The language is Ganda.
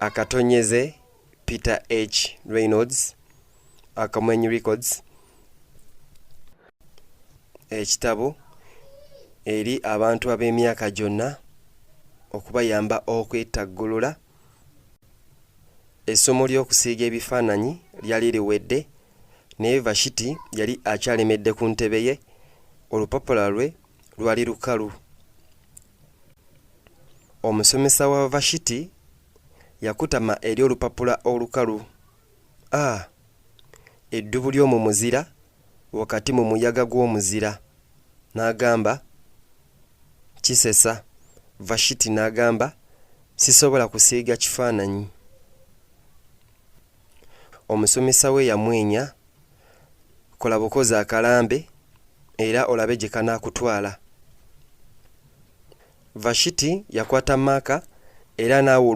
akatonyeze Peter H. Reynolds, Akamwenyu Records, ekitabo eri abantu ab'emyaka gyonna okubayamba okwetaggulula. Essomo ly'okusiiga ebifaananyi lyali liwedde naye Vashiti yali akyalemedde ku ntebe ye, olupapula lwe lwali lukalu. Omusomesa wa Vashiti yakutama eri olupapula olukalu. Eddubu ly'omu muzira wakati mu muyaga gw'omuzira. N'agamba, kisesa. Vashiti n'agamba, sisobola kusiiga kifaananyi. Omusomesa we yamwenya, kola bukozi akalambe era olabe gye kanaakutwala. Vashiti yakwata maaka era n'awa